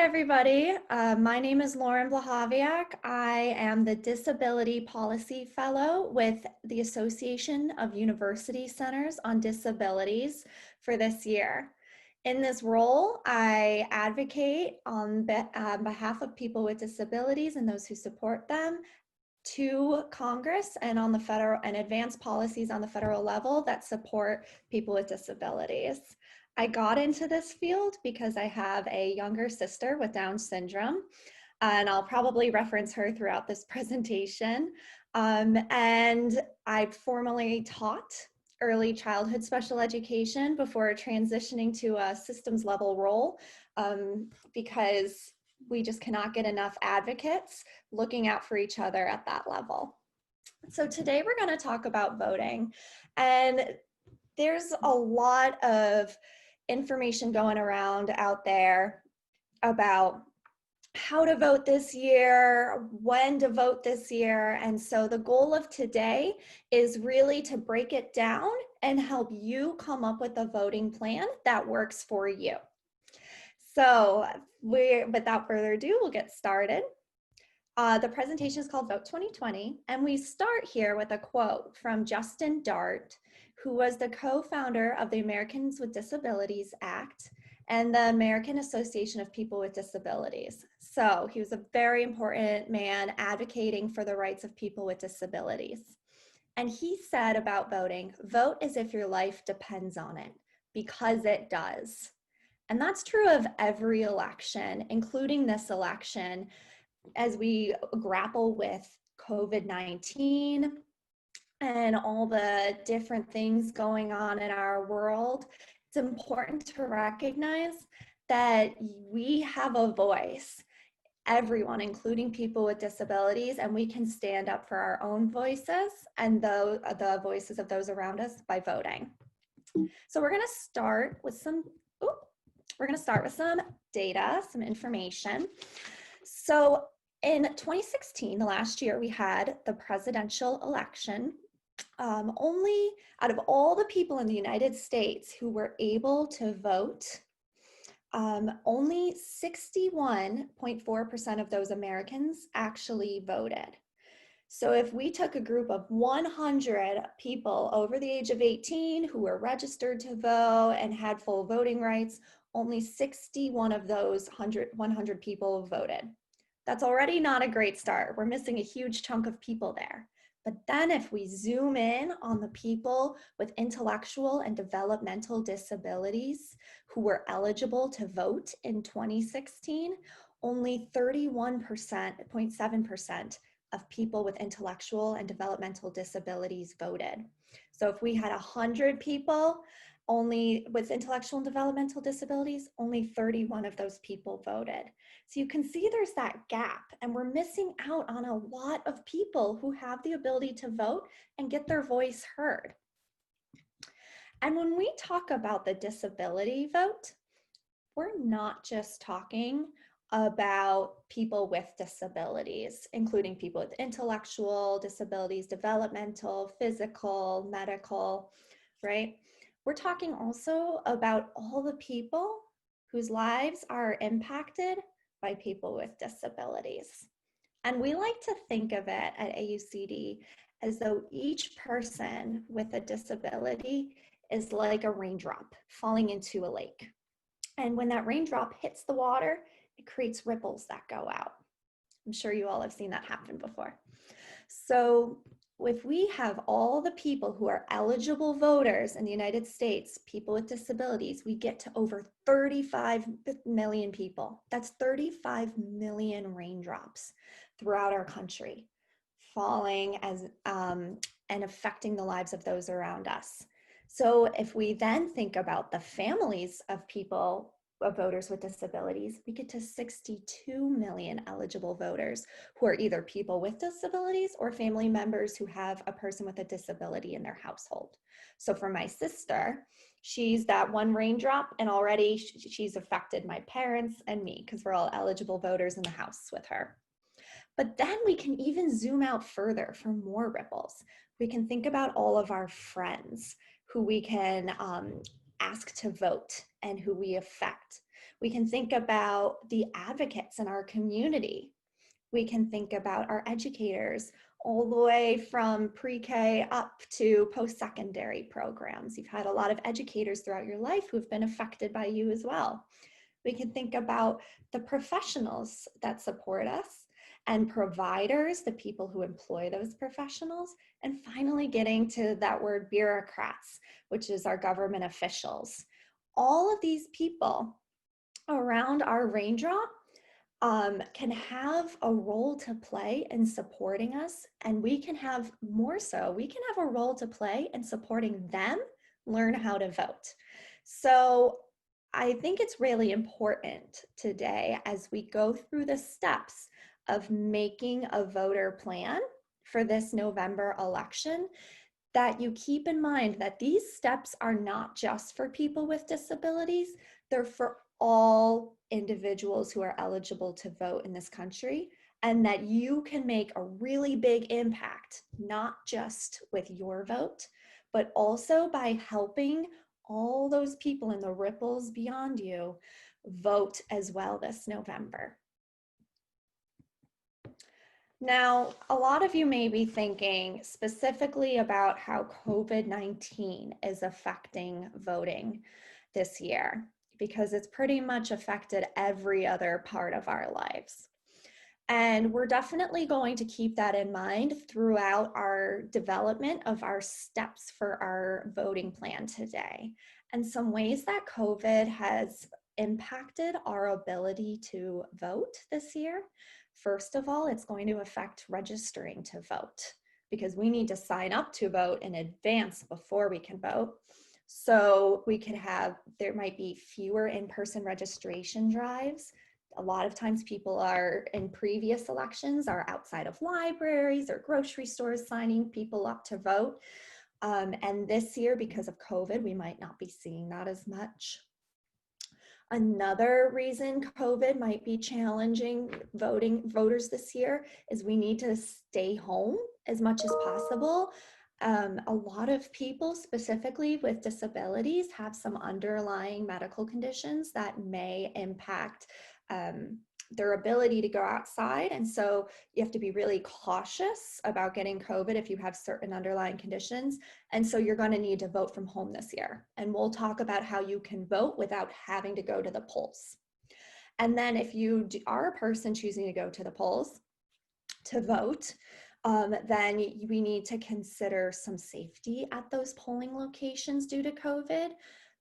everybody. My name is Lauren Blachiowich. I am the Disability Policy Fellow with the Association of University Centers on Disabilities for this year. In this role, I advocate on behalf of people with disabilities and those who support them to Congress and on the federal and advance policies on the federal level that support people with disabilities. I got into this field because I have a younger sister with Down syndrome, and I'll probably reference her throughout this presentation. And I formerly taught early childhood special education before transitioning to a systems level role because we just cannot get enough advocates looking out for each other at that level. So today we're going to talk about voting, and there's a lot of information going around out there about how to vote this year, when to vote this year. And so the goal of today is really to break it down and help you come up with a voting plan that works for you. So without further ado, we'll get started. The presentation is called Vote 2020, and we start here with a quote from Justin Dart, who was the co-founder of the Americans with Disabilities Act and the American Association of People with Disabilities. So he was a very important man advocating for the rights of people with disabilities. And he said about voting, vote as if your life depends on it, because it does. And that's true of every election, including this election, as we grapple with COVID-19 and all the different things going on in our world. It's important to recognize that we have a voice, everyone, including people with disabilities, and we can stand up for our own voices and the voices of those around us by voting. So we're going to start with some data, some information. So in 2016, the last year, we had the presidential election. Only out of all the people in the United States who were able to vote, only 61.4% of those Americans actually voted. So if we took a group of 100 people over the age of 18 who were registered to vote and had full voting rights, only 61 of those 100 people voted. That's already not a great start. We're missing a huge chunk of people there. But then if we zoom in on the people with intellectual and developmental disabilities who were eligible to vote in 2016, only 31.7% of people with intellectual and developmental disabilities voted. So if we had 100 people only with intellectual and developmental disabilities, only 31 of those people voted. So you can see there's that gap, and we're missing out on a lot of people who have the ability to vote and get their voice heard. And when we talk about the disability vote, we're not just talking about people with disabilities, including people with intellectual disabilities, developmental, physical, medical, right? We're talking also about all the people whose lives are impacted by people with disabilities. And we like to think of it at AUCD as though each person with a disability is like a raindrop falling into a lake. And when that raindrop hits the water, it creates ripples that go out. I'm sure you all have seen that happen before. So if we have all the people who are eligible voters in the United States, people with disabilities, we get to over 35 million people. That's 35 million raindrops throughout our country, falling as and affecting the lives of those around us. So if we then think about the families of people, of voters with disabilities, we get to 62 million eligible voters who are either people with disabilities or family members who have a person with a disability in their household. So for my sister, she's that one raindrop, and already she's affected my parents and me because we're all eligible voters in the house with her. But then we can even zoom out further for more ripples. We can think about all of our friends who we can ask to vote and who we affect. We can think about the advocates in our community. We can think about our educators, all the way from pre-K up to post-secondary programs. You've had a lot of educators throughout your life who've been affected by you as well. We can think about the professionals that support us and providers, the people who employ those professionals, and finally getting to that word bureaucrats, which is our government officials. All of these people around our raindrop can have a role to play in supporting us, and we can have more so, we can have a role to play in supporting them learn how to vote. So I think it's really important today as we go through the steps of making a voter plan for this November election, that you keep in mind that these steps are not just for people with disabilities, they're for all individuals who are eligible to vote in this country, and that you can make a really big impact, not just with your vote, but also by helping all those people in the ripples beyond you vote as well this November. Now, a lot of you may be thinking specifically about how COVID-19 is affecting voting this year, because it's pretty much affected every other part of our lives. And we're definitely going to keep that in mind throughout our development of our steps for our voting plan today. And some ways that COVID has impacted our ability to vote this year. First of all, it's going to affect registering to vote, because we need to sign up to vote in advance before we can vote. So there might be fewer in-person registration drives. A lot of times people are, in previous elections, are outside of libraries or grocery stores signing people up to vote. And this year, because of COVID, we might not be seeing that as much. Another reason COVID might be challenging voters this year is we need to stay home as much as possible. A lot of people, specifically with disabilities, have some underlying medical conditions that may impact their ability to go outside. And so you have to be really cautious about getting COVID if you have certain underlying conditions. And so you're going to need to vote from home this year. And we'll talk about how you can vote without having to go to the polls. And then if you are a person choosing to go to the polls to vote, then we need to consider some safety at those polling locations due to COVID,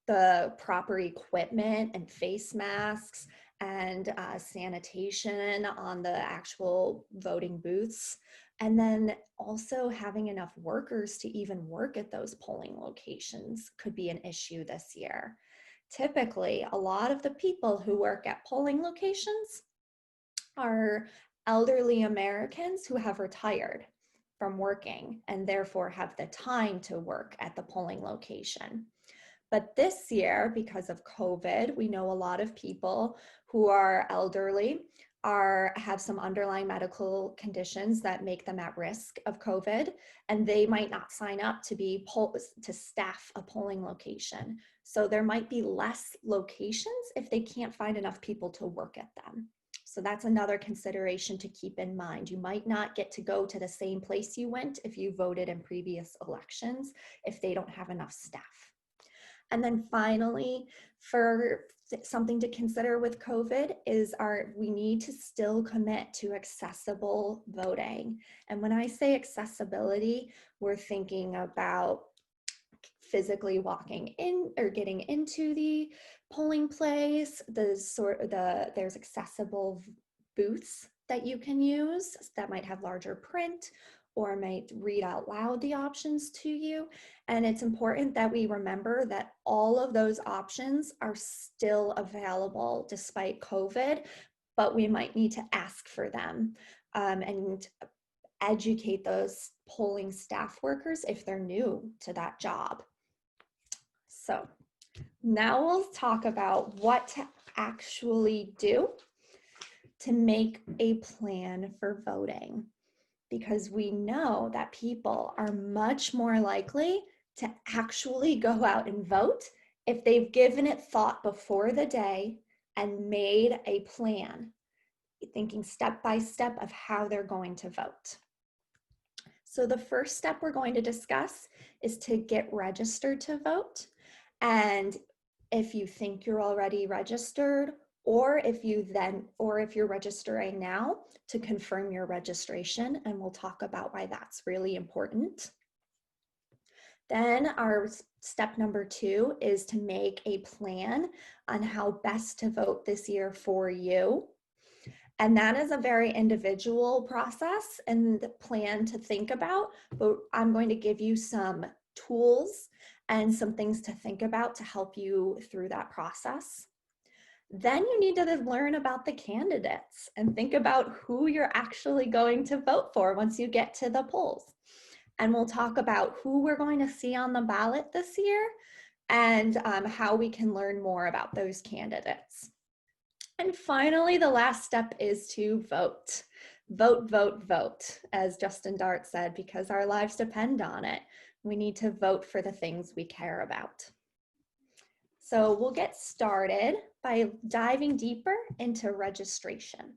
the proper equipment and face masks, and sanitation on the actual voting booths. And then also having enough workers to even work at those polling locations could be an issue this year. Typically, a lot of the people who work at polling locations are elderly Americans who have retired from working and therefore have the time to work at the polling location. But this year, because of COVID, we know a lot of people who are elderly have some underlying medical conditions that make them at risk of COVID, and they might not sign up to staff a polling location. So there might be less locations if they can't find enough people to work at them. So that's another consideration to keep in mind. You might not get to go to the same place you went if you voted in previous elections if they don't have enough staff. And then finally, for something to consider with COVID is we need to still commit to accessible voting. And when I say accessibility, we're thinking about physically walking in or getting into the polling place. There's accessible booths that you can use that might have larger print or might read out loud the options to you. And it's important that we remember that all of those options are still available despite COVID, but we might need to ask for them and educate those polling staff workers if they're new to that job. So now we'll talk about what to actually do to make a plan for voting, because we know that people are much more likely to actually go out and vote if they've given it thought before the day, and made a plan, thinking step by step of how they're going to vote. So the first step we're going to discuss is to get registered to vote. And if you think you're already registered, or if you're registering now, to confirm your registration, and we'll talk about why that's really important. Then our step number 2 is to make a plan on how best to vote this year for you. And that is a very individual process and plan to think about, but I'm going to give you some tools and some things to think about to help you through that process. Then you need to learn about the candidates and think about who you're actually going to vote for once you get to the polls. And we'll talk about who we're going to see on the ballot this year and how we can learn more about those candidates. And finally, the last step is to vote. Vote, vote, vote, as Justin Dart said, because our lives depend on it. We need to vote for the things we care about. So we'll get started by diving deeper into registration.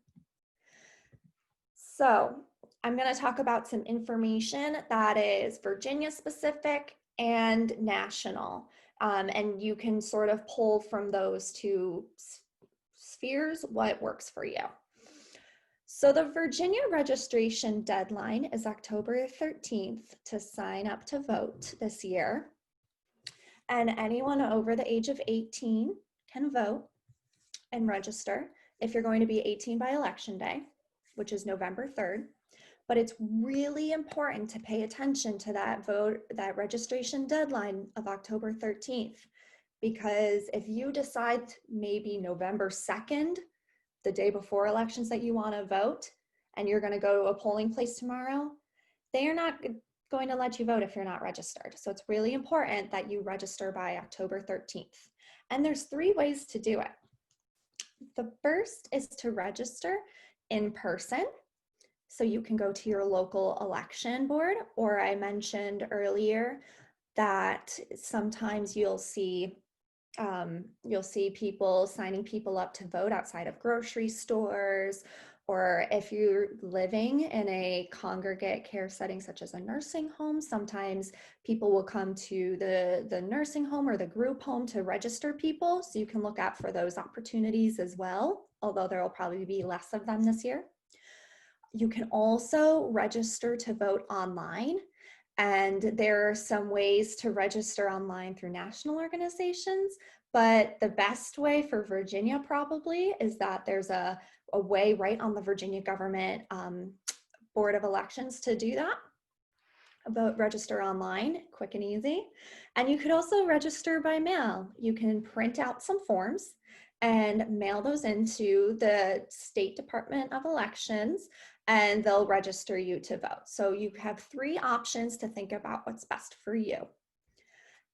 So I'm going to talk about some information that is Virginia specific and national. And you can sort of pull from those two spheres what works for you. So the Virginia registration deadline is October 13th to sign up to vote this year. And anyone over the age of 18 can vote and register if you're going to be 18 by election day, which is November 3rd. But it's really important to pay attention to that registration deadline of October 13th. Because if you decide maybe November 2nd, the day before elections, that you want to vote, and you're going to go to a polling place tomorrow, they are not going to let you vote if you're not registered. So it's really important that you register by October 13th. And there's 3 ways to do it. The first is to register in person. So you can go to your local election board, or I mentioned earlier that sometimes you'll see people signing people up to vote outside of grocery stores, or if you're living in a congregate care setting such as a nursing home, sometimes people will come to the nursing home or the group home to register people. So you can look out for those opportunities as well, although there will probably be less of them this year. You can also register to vote online. And there are some ways to register online through national organizations, but the best way for Virginia probably is that there's a way right on the Virginia government Board of Elections to do that. Register online, quick and easy. And you could also register by mail. You can print out some forms and mail those into the State Department of Elections, and they'll register you to vote. So you have 3 options to think about what's best for you.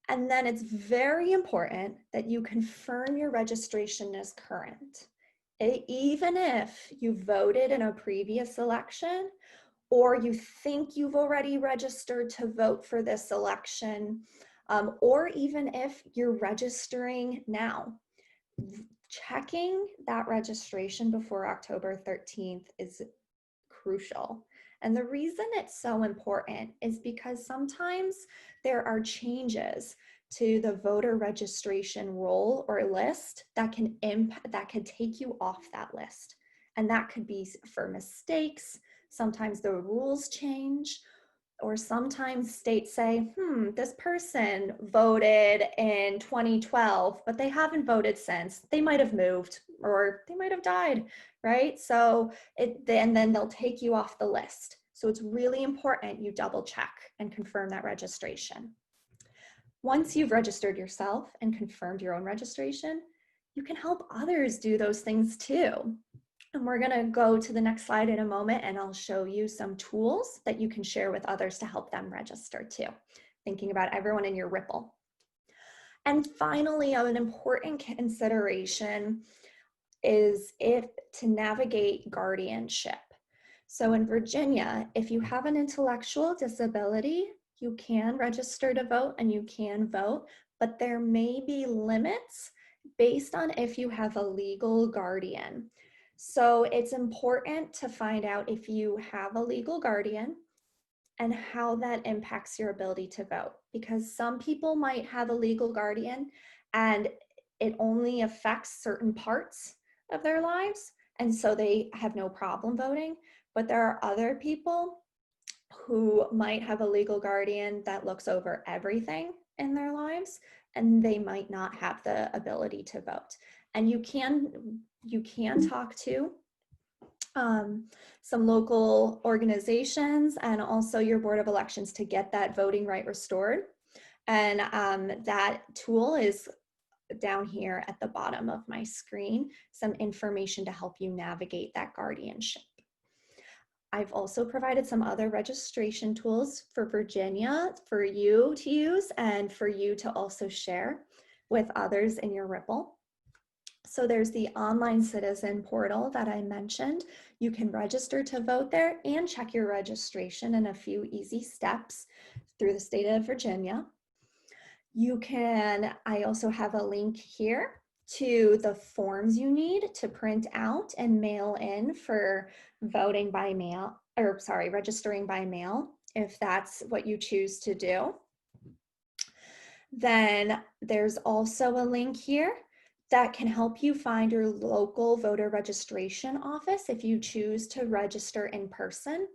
And then it's very important that you confirm your registration is current. Even if you voted in a previous election, or you think you've already registered to vote for this election, or even if you're registering now, checking that registration before October 13th is crucial. And the reason it's so important is because sometimes there are changes to the voter registration roll or list that can take you off that list. And that could be for mistakes. Sometimes the rules change, or sometimes states say, this person voted in 2012, but they haven't voted since. They might have moved, or they might have died, right? So and then they'll take you off the list. So it's really important you double check and confirm that registration. Once you've registered yourself and confirmed your own registration, you can help others do those things too. And we're going to go to the next slide in a moment, and I'll show you some tools that you can share with others to help them register too, thinking about everyone in your ripple. And finally, an important consideration is to navigate guardianship. So in Virginia, if you have an intellectual disability, you can register to vote and you can vote, but there may be limits based on if you have a legal guardian. So it's important to find out if you have a legal guardian and how that impacts your ability to vote. Because some people might have a legal guardian and it only affects certain parts of their lives, and so they have no problem voting. But there are other people who might have a legal guardian that looks over everything in their lives, and they might not have the ability to vote. And you can talk to some local organizations and also your Board of Elections to get that voting right restored. And that tool is down here at the bottom of my screen, some information to help you navigate that guardianship. I've also provided some other registration tools for Virginia for you to use and for you to also share with others in your Ripple. So there's the online citizen portal that I mentioned. You can register to vote there and check your registration in a few easy steps through the state of Virginia. I also have a link here to the forms you need to print out and mail in for voting by mail, registering by mail, if that's what you choose to do. Then there's also a link here that can help you find your local voter registration office if you choose to register in person.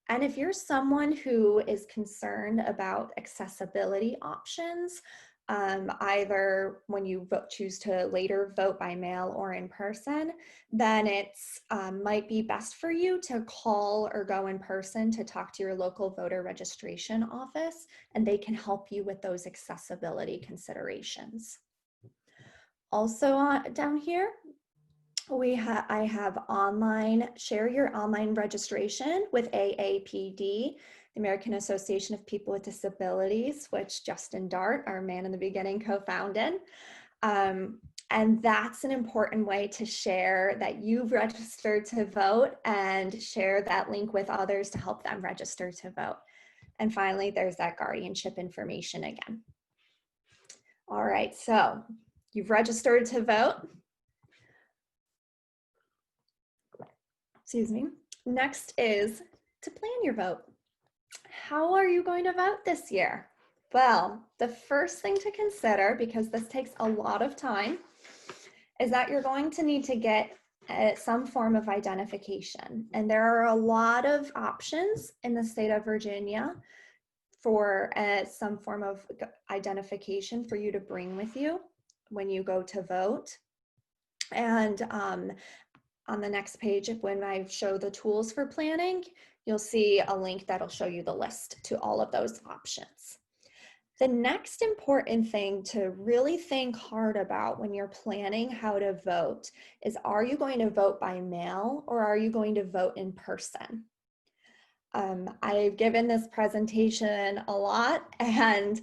And if you're someone who is concerned about accessibility options, either when you choose to later vote by mail or in person, then it's might be best for you to call or go in person to talk to your local voter registration office, and they can help you with those accessibility considerations. Also down here, I have share your online registration with AAPD, the American Association of People with Disabilities, which Justin Dart, our man in the beginning, co-founded. And that's an important way to share that you've registered to vote and share that link with others to help them register to vote. And finally, there's that guardianship information again. All right, so you've registered to vote. Excuse me. Next is to plan your vote. How are you going to vote this year? Well, the first thing to consider, because this takes a lot of time, is that you're going to need to get some form of identification. And there are a lot of options in the state of Virginia for some form of identification for you to bring with you when you go to vote. And on the next page, when I show the tools for planning, you'll see a link that'll show you the list to all of those options. The next important thing to really think hard about when you're planning how to vote is, are you going to vote by mail or are you going to vote in person? I've given this presentation a lot, and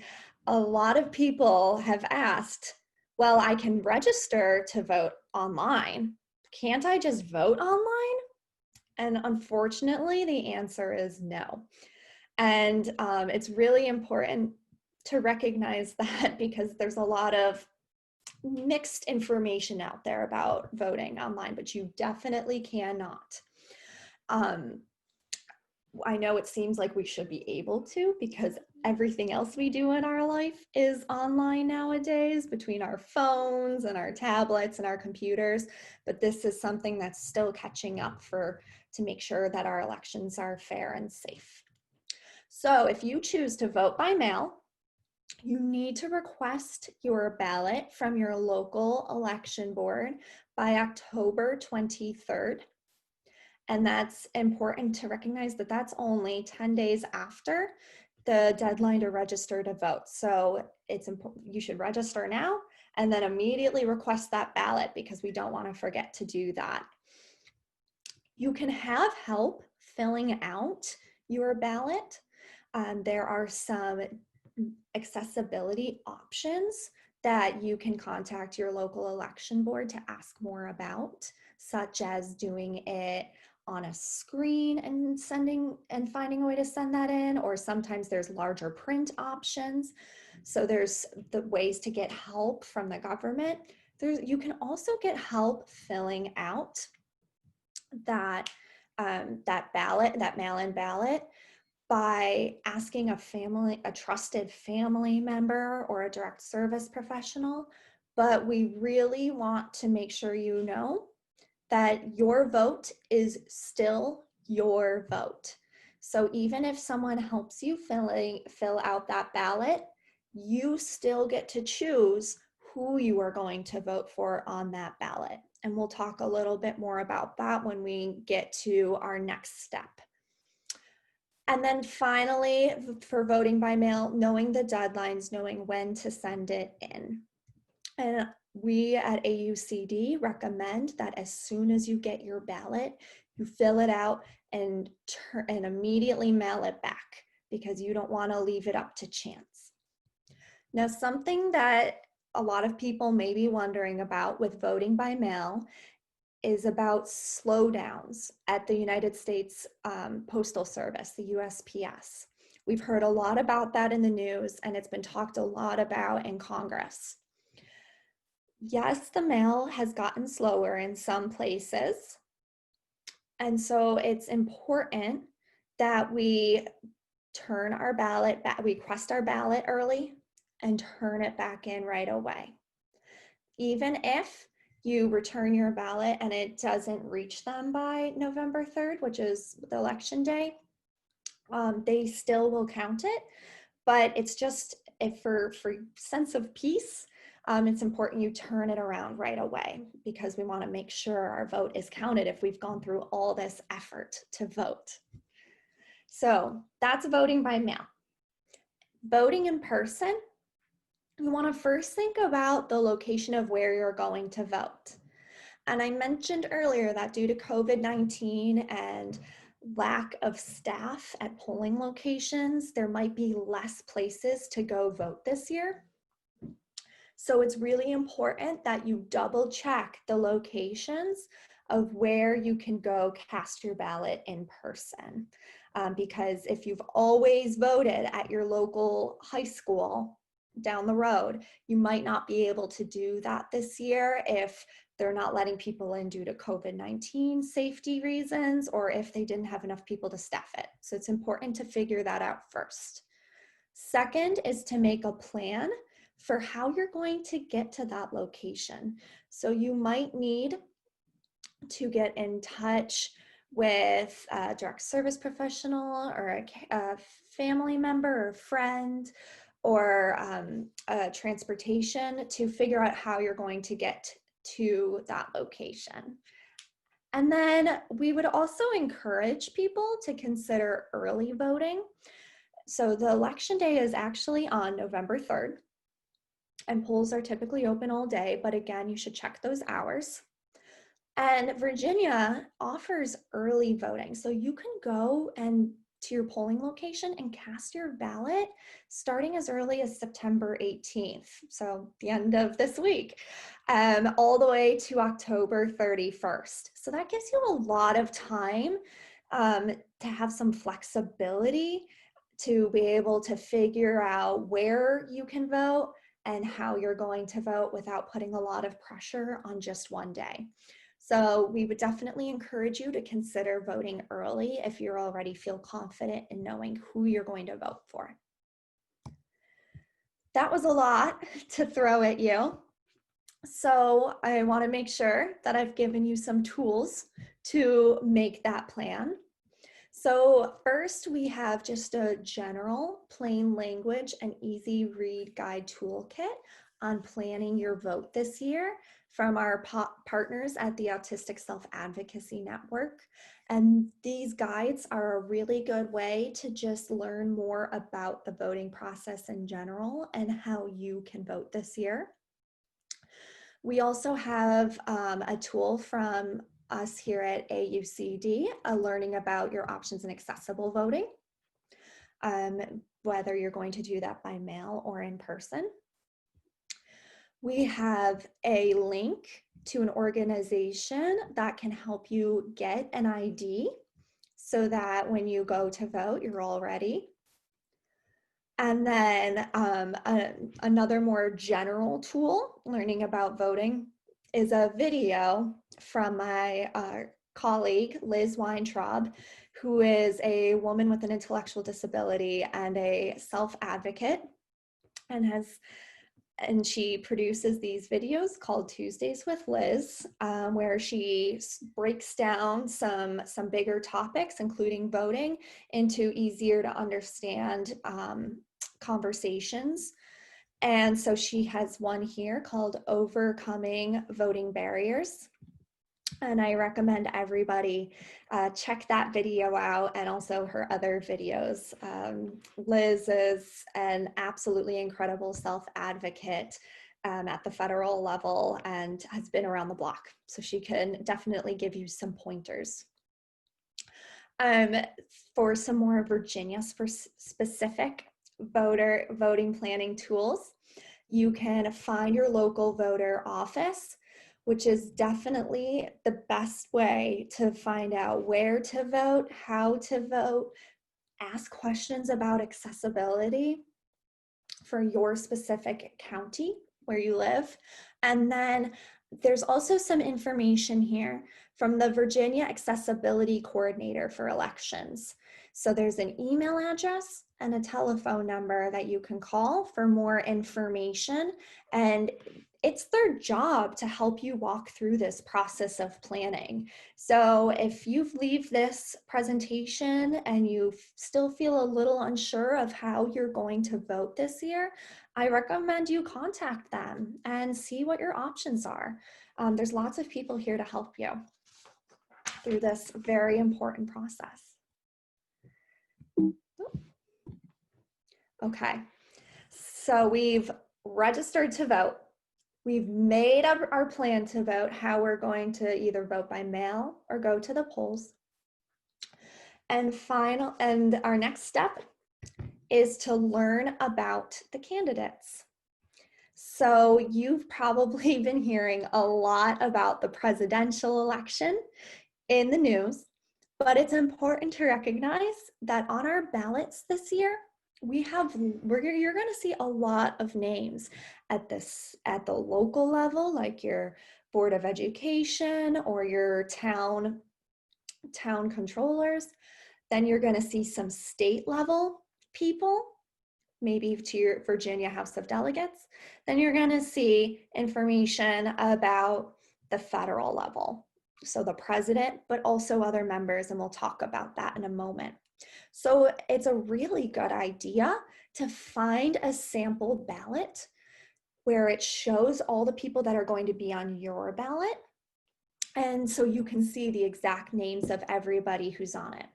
a lot of people have asked, well, I can register to vote online. Can't I just vote online? And unfortunately, the answer is no. And it's really important to recognize that, because there's a lot of mixed information out there about voting online, but you definitely cannot. I know it seems like we should be able to, because everything else we do in our life is online nowadays, between our phones and our tablets and our computers, but this is something that's still catching up to make sure that our elections are fair and safe. So if you choose to vote by mail, you need to request your ballot from your local election board by October 23rd. And that's important to recognize that that's only 10 days after the deadline to register to vote. So it's important, you should register now and then immediately request that ballot, because we don't want to forget to do that. You can have help filling out your ballot. There are some accessibility options that you can contact your local election board to ask more about, such as doing it on a screen and finding a way to send that in, or sometimes there's larger print options. So there's the ways to get help from the government. You can also get help filling out that that mail-in ballot by asking a trusted family member or a direct service professional. But we really want to make sure you know that your vote is still your vote. So even if someone helps you fill out that ballot, you still get to choose who you are going to vote for on that ballot. And we'll talk a little bit more about that when we get to our next step. And then finally, for voting by mail, knowing the deadlines, knowing when to send it in. And we at AUCD recommend that as soon as you get your ballot, you fill it out and immediately mail it back, because you don't want to leave it up to chance. Now, something that a lot of people may be wondering about with voting by mail is about slowdowns at the United States Postal Service, the USPS. We've heard a lot about that in the news, and it's been talked a lot about in Congress. Yes, the mail has gotten slower in some places. And so it's important that we turn our ballot back, we request our ballot early and turn it back in right away. Even if you return your ballot and it doesn't reach them by November 3rd, which is the election day, they still will count it. But it's just, if for sense of peace, it's important you turn it around right away, because we want to make sure our vote is counted if we've gone through all this effort to vote. So that's voting by mail. Voting in person, you want to first think about the location of where you're going to vote. And I mentioned earlier that due to COVID-19 and lack of staff at polling locations, there might be less places to go vote this year. So it's really important that you double check the locations of where you can go cast your ballot in person. Because if you've always voted at your local high school down the road, you might not be able to do that this year if they're not letting people in due to COVID-19 safety reasons, or if they didn't have enough people to staff it. So it's important to figure that out first. Second is to make a plan for how you're going to get to that location. So you might need to get in touch with a direct service professional or a family member or friend, or transportation, to figure out how you're going to get to that location. And then we would also encourage people to consider early voting. So the election day is actually on November 3rd, and polls are typically open all day, but again, you should check those hours. And Virginia offers early voting. So you can go to your polling location and cast your ballot starting as early as September 18th, so the end of this week, all the way to October 31st. So that gives you a lot of time to have some flexibility to be able to figure out where you can vote and how you're going to vote without putting a lot of pressure on just one day. So we would definitely encourage you to consider voting early if you already feel confident in knowing who you're going to vote for. That was a lot to throw at you. So I want to make sure that I've given you some tools to make that plan. So first, we have just a general plain language and easy read guide toolkit on planning your vote this year from our partners at the Autistic Self-Advocacy Network. And these guides are a really good way to just learn more about the voting process in general and how you can vote this year. We also have a tool from us here at AUCD, learning about your options in accessible voting, whether you're going to do that by mail or in person. We have a link to an organization that can help you get an ID so that when you go to vote, you're all ready. And then another more general tool, learning about voting, is a video from my colleague, Liz Weintraub, who is a woman with an intellectual disability and a self-advocate, and she produces these videos called Tuesdays with Liz, where she breaks down some bigger topics, including voting, into easier to understand conversations. And so she has one here called Overcoming Voting Barriers. And I recommend everybody check that video out, and also her other videos. Liz is an absolutely incredible self-advocate at the federal level and has been around the block. So she can definitely give you some pointers. For some more Virginia specific voting planning tools, you can find your local voter office, which is definitely the best way to find out where to vote, how to vote, ask questions about accessibility for your specific county where you live. And then there's also some information here from the Virginia Accessibility Coordinator for Elections. So there's an email address and a telephone number that you can call for more information, and it's their job to help you walk through this process of planning. So if you leave this presentation and you still feel a little unsure of how you're going to vote this year, I recommend you contact them and see what your options are. There's lots of people here to help you through this very important process. Okay, so we've registered to vote. We've made up our plan to vote, how we're going to either vote by mail or go to the polls. And our next step is to learn about the candidates. So you've probably been hearing a lot about the presidential election in the news, but it's important to recognize that on our ballots this year, you're going to see a lot of names at the local level, like your Board of Education or your town controllers. Then you're going to see some state level people, maybe to your Virginia House of Delegates. Then you're going to see information about the federal level. So the president, but also other members, and we'll talk about that in a moment. So it's a really good idea to find a sample ballot where it shows all the people that are going to be on your ballot. And so you can see the exact names of everybody who's on it.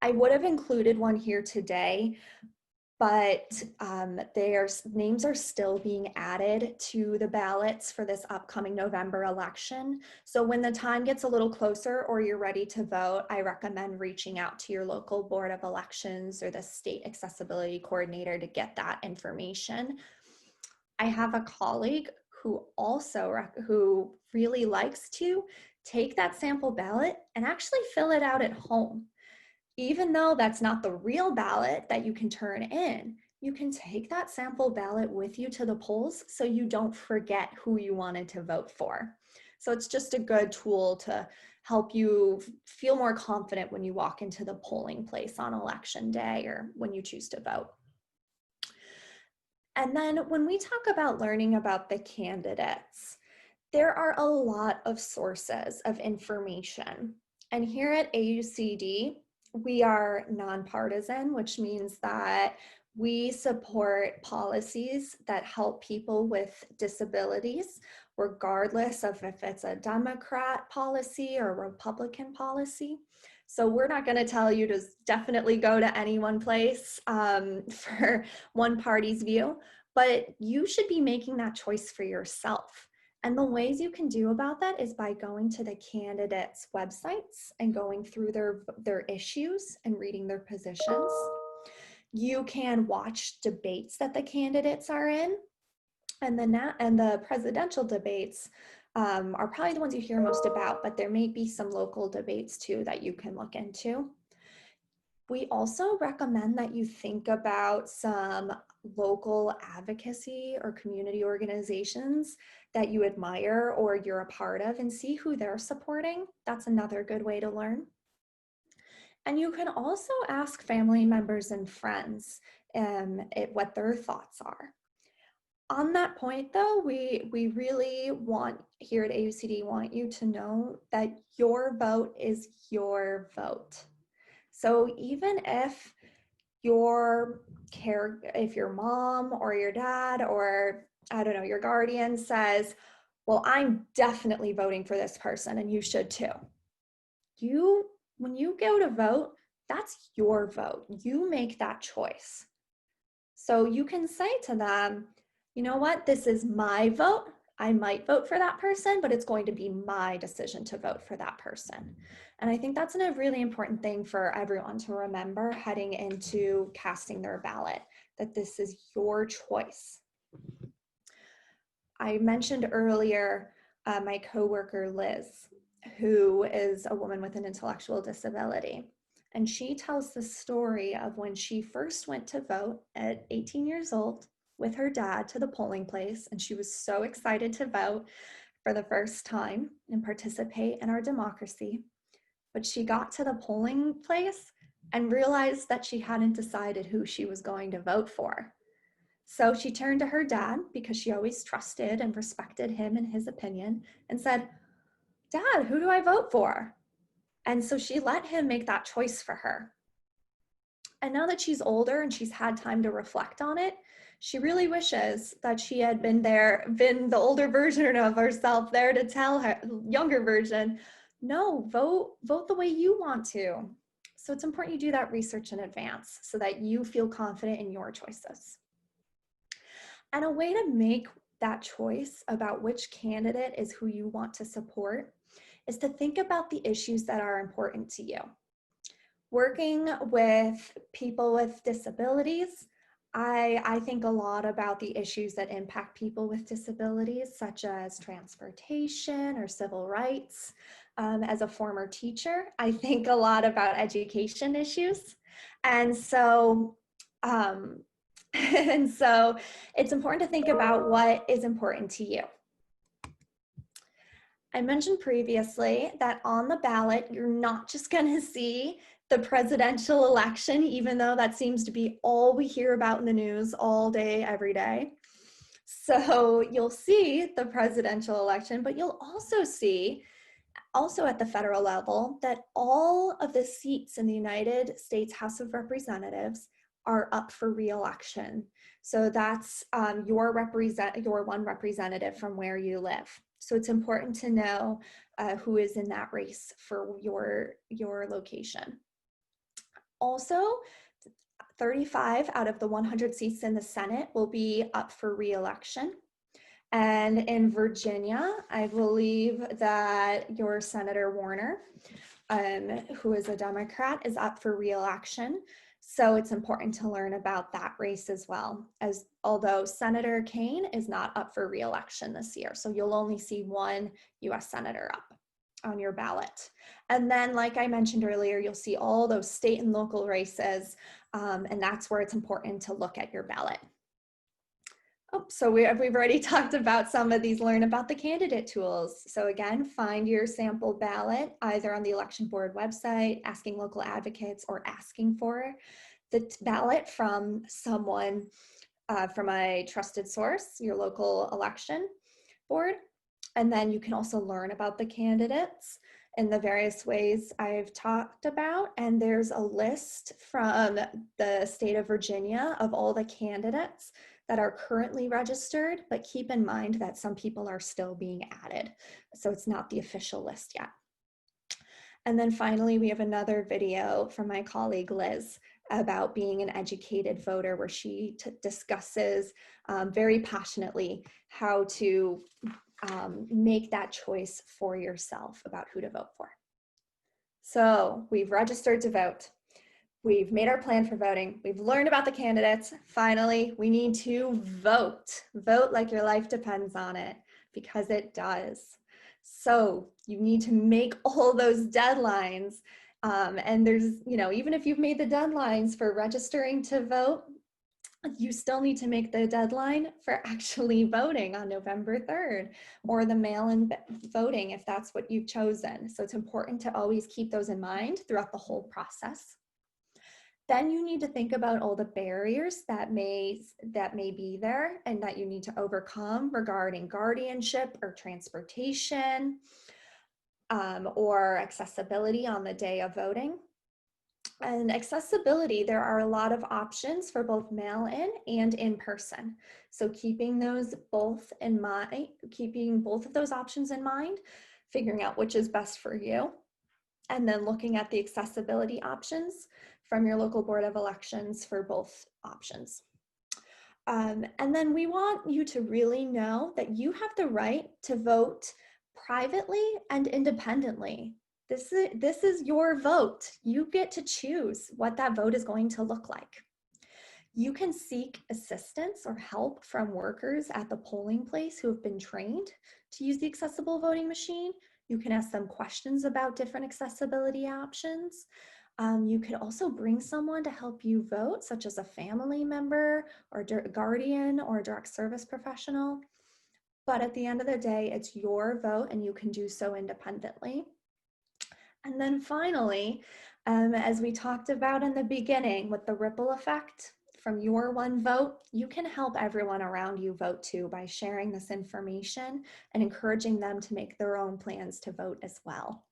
I would have included one here today, but their names are still being added to the ballots for this upcoming November election. So when the time gets a little closer or you're ready to vote, I recommend reaching out to your local Board of Elections or the state accessibility coordinator to get that information. I have a colleague who really likes to take that sample ballot and actually fill it out at home. Even though that's not the real ballot that you can turn in, you can take that sample ballot with you to the polls so you don't forget who you wanted to vote for. So it's just a good tool to help you feel more confident when you walk into the polling place on election day or when you choose to vote. And then when we talk about learning about the candidates, there are a lot of sources of information. And here at AUCD, we are nonpartisan, which means that we support policies that help people with disabilities, regardless of if it's a Democrat policy or a Republican policy. So we're not going to tell you to definitely go to any one place for one party's view, but you should be making that choice for yourself. And the ways you can do about that is by going to the candidates' websites and going through their issues and reading their positions. You can watch debates that the candidates are in, and the presidential debates are probably the ones you hear most about, but there may be some local debates too that you can look into. We also recommend that you think about some local advocacy or community organizations that you admire or you're a part of and see who they're supporting. That's another good way to learn. And you can also ask family members and friends what their thoughts are. On that point though, we really want here at AUCD want you to know that your vote is your vote. So even if if your mom or your dad or I don't know, your guardian says, well, I'm definitely voting for this person and you should too. When you go to vote, that's your vote. You make that choice. So you can say to them, you know what, this is my vote. I might vote for that person, but it's going to be my decision to vote for that person. And I think that's a really important thing for everyone to remember heading into casting their ballot, that this is your choice. I mentioned earlier my coworker Liz, who is a woman with an intellectual disability. And she tells the story of when she first went to vote at 18 years old with her dad to the polling place. And she was so excited to vote for the first time and participate in our democracy. But she got to the polling place and realized that she hadn't decided who she was going to vote for. So she turned to her dad, because she always trusted and respected him and his opinion, and said, Dad, who do I vote for? And so she let him make that choice for her. And now that she's older and she's had time to reflect on it, she really wishes that she had been the older version of herself there to tell her younger version, no, vote the way you want to. So it's important you do that research in advance so that you feel confident in your choices. And a way to make that choice about which candidate is who you want to support is to think about the issues that are important to you. Working with people with disabilities, I think a lot about the issues that impact people with disabilities, such as transportation or civil rights. As a former teacher, I think a lot about education issues. And so, and so it's important to think about what is important to you. I mentioned previously that on the ballot, you're not just going to see the presidential election, even though that seems to be all we hear about in the news all day, every day. So you'll see the presidential election, but you'll also see, also at the federal level, that all of the seats in the United States House of Representatives are up for re-election. So that's your one representative from where you live. So it's important to know who is in that race for your location. Also, 35 out of the 100 seats in the Senate will be up for re-election. And in Virginia, I believe that your Senator Warner, who is a Democrat, is up for re-election. So it's important to learn about that race as well, as although Senator Kaine is not up for re-election this year. So you'll only see one US Senator up on your ballot. And then, like I mentioned earlier, you'll see all those state and local races, and that's where it's important to look at your ballot. Oh, so we've already talked about some of these learn about the candidate tools. So again, find your sample ballot either on the election board website, asking local advocates, or asking for the ballot from someone from a trusted source, your local election board. And then you can also learn about the candidates in the various ways I've talked about. And there's a list from the state of Virginia of all the candidates that are currently registered, but keep in mind that some people are still being added. So it's not the official list yet. And then finally, we have another video from my colleague Liz about being an educated voter, where she discusses very passionately how to make that choice for yourself about who to vote for. So we've registered to vote. We've made our plan for voting. We've learned about the candidates. Finally, we need to vote. Vote like your life depends on it, because it does. So you need to make all those deadlines And there's, even if you've made the deadlines for registering to vote, you still need to make the deadline for actually voting on November 3rd, or the mail-in voting if that's what you've chosen. So it's important to always keep those in mind throughout the whole process. Then you need to think about all the barriers that may be there and that you need to overcome regarding guardianship or transportation, or accessibility on the day of voting. And accessibility, there are a lot of options for both mail-in and in-person. So keeping both of those options in mind, figuring out which is best for you, and then looking at the accessibility options from your local Board of Elections for both options. And then we want you to really know that you have the right to vote privately and independently. This is your vote. You get to choose what that vote is going to look like. You can seek assistance or help from workers at the polling place who have been trained to use the accessible voting machine. You can ask them questions about different accessibility options. You could also bring someone to help you vote, such as a family member or a guardian or a direct service professional. But at the end of the day, it's your vote and you can do so independently. And then finally, as we talked about in the beginning with the ripple effect from your one vote, you can help everyone around you vote too by sharing this information and encouraging them to make their own plans to vote as well.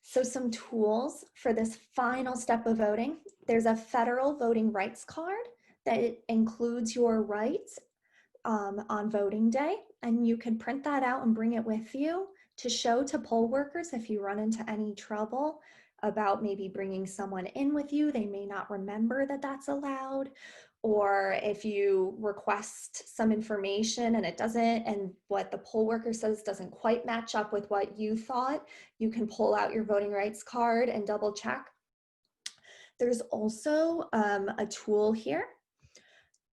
So some tools for this final step of voting. There's a federal voting rights card that includes your rights on voting day, and you can print that out and bring it with you to show to poll workers if you run into any trouble about maybe bringing someone in with you. They may not remember that that's allowed, or if you request some information and it doesn't, and what the poll worker says doesn't quite match up with what you thought, you can pull out your voting rights card and double check. There's also a tool here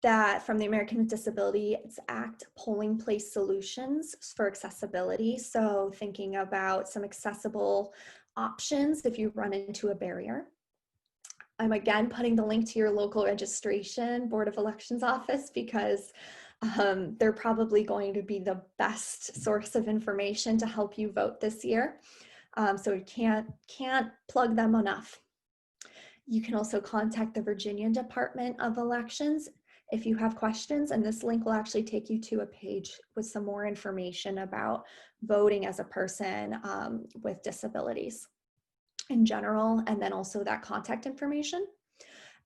that from the American with Disabilities Act, polling place solutions for accessibility. So thinking about some accessible options if you run into a barrier. I'm again putting the link to your local registration Board of Elections office because they're probably going to be the best source of information to help you vote this year. So we can't plug them enough. You can also contact the Virginia Department of Elections if you have questions, and this link will actually take you to a page with some more information about voting as a person with disabilities in general, and then also that contact information.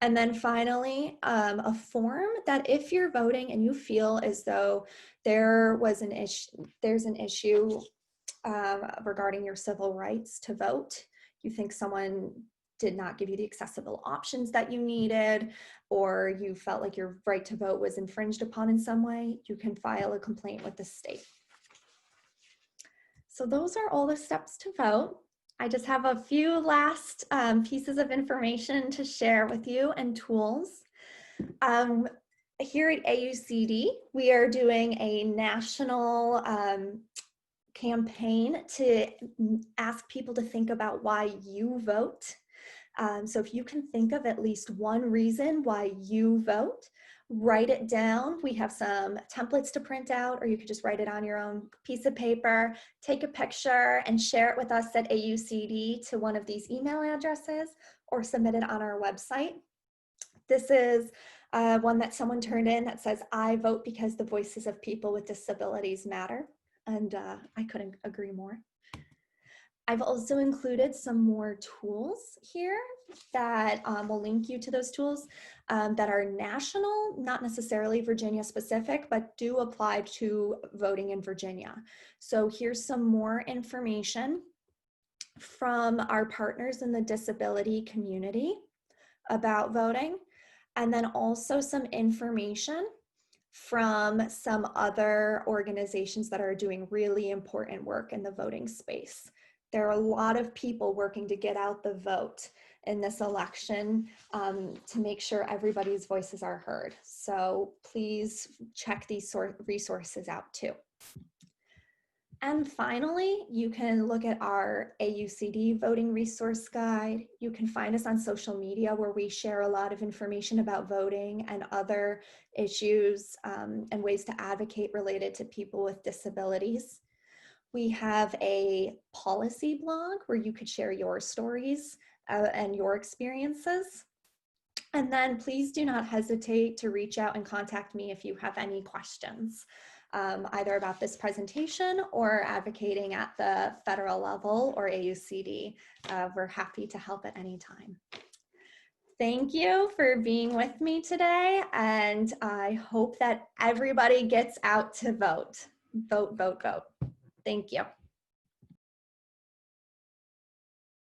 And then finally, a form that if you're voting and you feel as though there's an issue regarding your civil rights to vote, you think someone did not give you the accessible options that you needed, or you felt like your right to vote was infringed upon in some way, you can file a complaint with the state. So those are all the steps to vote. I just have a few last pieces of information to share with you and tools. Here at AUCD, we are doing a national campaign to ask people to think about why you vote. So if you can think of at least one reason why you vote, write it down. We have some templates to print out, or you could just write it on your own piece of paper, take a picture and share it with us at AUCD to one of these email addresses, or submit it on our website. This is one that someone turned in that says, "I vote because the voices of people with disabilities matter." And I couldn't agree more. I've also included some more tools here that will link you to those tools that are national, not necessarily Virginia specific, but do apply to voting in Virginia. So here's some more information from our partners in the disability community about voting, and then also some information from some other organizations that are doing really important work in the voting space. There are a lot of people working to get out the vote in this election to make sure everybody's voices are heard. So please check these resources out too. And finally, you can look at our AUCD voting resource guide. You can find us on social media where we share a lot of information about voting and other issues and ways to advocate related to people with disabilities. We have a policy blog where you could share your stories and your experiences. And then please do not hesitate to reach out and contact me if you have any questions, either about this presentation or advocating at the federal level or AUCD. We're happy to help at any time. Thank you for being with me today, and I hope that everybody gets out to vote. Vote, vote, vote. Thank you.